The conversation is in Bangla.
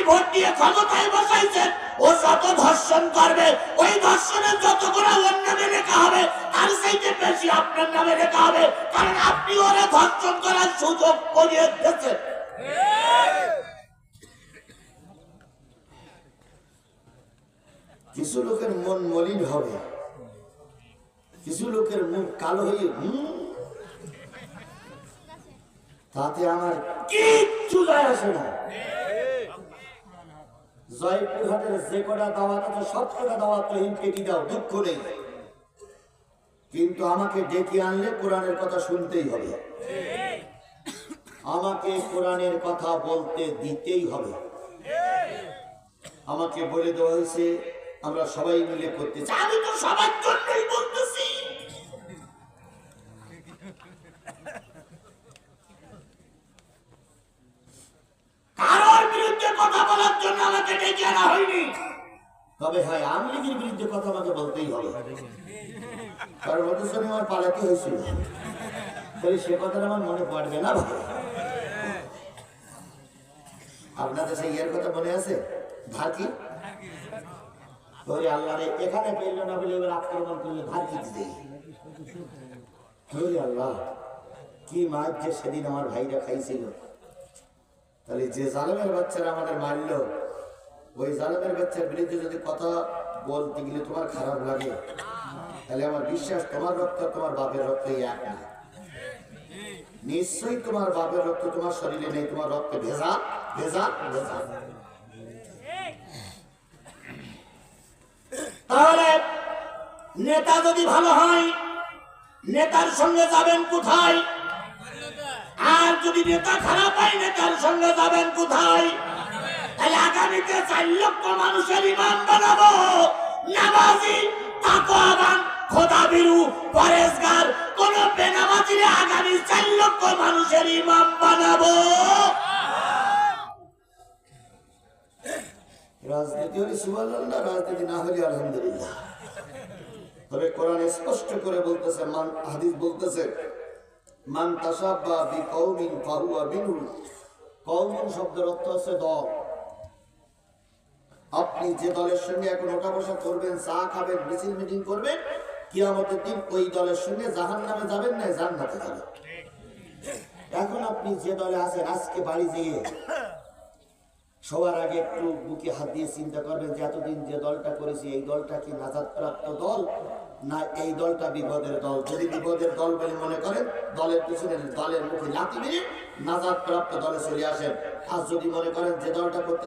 ভোট দিয়ে ক্ষমতায় বসাইছেন, ও যত ধর্ষণ করবে ওই ধর্ষণের যত গুণা ওর নামে লেখা হবে, তার চাইতে বেশি আপনার নামে লেখা হবে, কারণ আপনি ওরা ধর্ষণ করার সুযোগ করিয়ে দিয়েছেন। কিছু লোকের মন মলিন হবে, কিছু লোকের মুখ কালো হয়ে তাতে আমার কিচ্ছু যায় আসে না। জয়পুরহাটের যে কটা দাওয়াত আছে সব কটা দাওয়াত রহিম কেটে দাও, দুঃখ নেই, কিন্তু আমাকে ডেকে আনলে কোরআনের কথা শুনতেই হবে, আমাকে কোরআনের কথা বলতে দিতেই হবে। আমাকে বলে দেওয়া হয়েছে আমরা সবাই মিলে করতে চাই, আমি তো সবার জন্যই বলতেছি। কারোর বিরুদ্ধে কথা বলার জন্য আমাকে ডেকে আনা হয়নি, তবে হ্যাঁ আওয়ামী লীগের বিরুদ্ধে কথা আমাকে বলতেই হবে, কারণ ওদের সঙ্গে আমার পালাতে হয়েছিল, তাহলে সে কথাটা আমার মনে পড়বে না। আপনাদের সেই ইয়ের কথা মনে আছে, ধারকি আল্লাহ রে এখানে পেল না বলে এবার আক্রমণ করলে ধারকি দিতে, আল্লাহ কি মাছ যে সেদিন আমার ভাইরা খাইছিল, তাহলে যে জালেমের বাচ্চারা আমাদের মারলো, ওই জালেমের বাচ্চার বিরুদ্ধে যদি কথা বলতে গেলে তোমার খারাপ লাগে, তাহলে আমার বিশ্বাস তোমার রক্ত তোমার বাপের রক্ত এক না, নিশ্চয়ই তোমার বাপের রক্ত তোমার শরীরে নেই, তোমার রক্তে ভেজা ভেজা ভেজা। তাহলে নেতা যদি ভালো হয় নেতার সঙ্গে যাবেন কোথায়, আর যদি নেতা খারাপ হয় নেতার সঙ্গে যাবেন কোথায়? তাহলে আগামীতে 4 লক্ষ মানুষের ইমাম বানাবো, নামাজি, তাকওয়াবান, খোদাভীরু, পরেশগার, কোন বেনামাজিরে আগামী 4 লক্ষ মানুষের ইমাম বানাবো। রাজনীতি হলে সুবহানাল্লাহ, রাজনীতি না হলে আলহামদুলিল্লাহ। তবে কোরআন স্পষ্ট করে বলতেছে, মান হাদিস বলতেছে মান তাশাব্বা বিকওমিন ফাহুয়া মিনহুম। কওমিন শব্দের অর্থ আছে দল। আপনি যে দলের সঙ্গে এখন ওঠা বসা করবেন, চা খাবেন, মিছিল মিটিং করবেন, কিয়ামতের দিন ওই দলের সঙ্গে জাহান্নামে যাবেন না জান্নাতে যাবেন। এখন আপনি যে দলে আছেন, আজকে বাড়ি যেয়ে সবার আগে একটু বুকে হাত দিয়ে চিন্তা করবেন যে এতদিন যে দলটা করেছি এই দলটা কি নাজাত প্রাপ্ত দল না এই দলটা বিপদের দল। যদি বিপদের দল বলে মনে করেন, দলের পিছনে দলের মুখে লাথি মেরে নাজাত প্রাপ্ত দলে চলে আসেন। আর যদি মনে করেন যে দলটা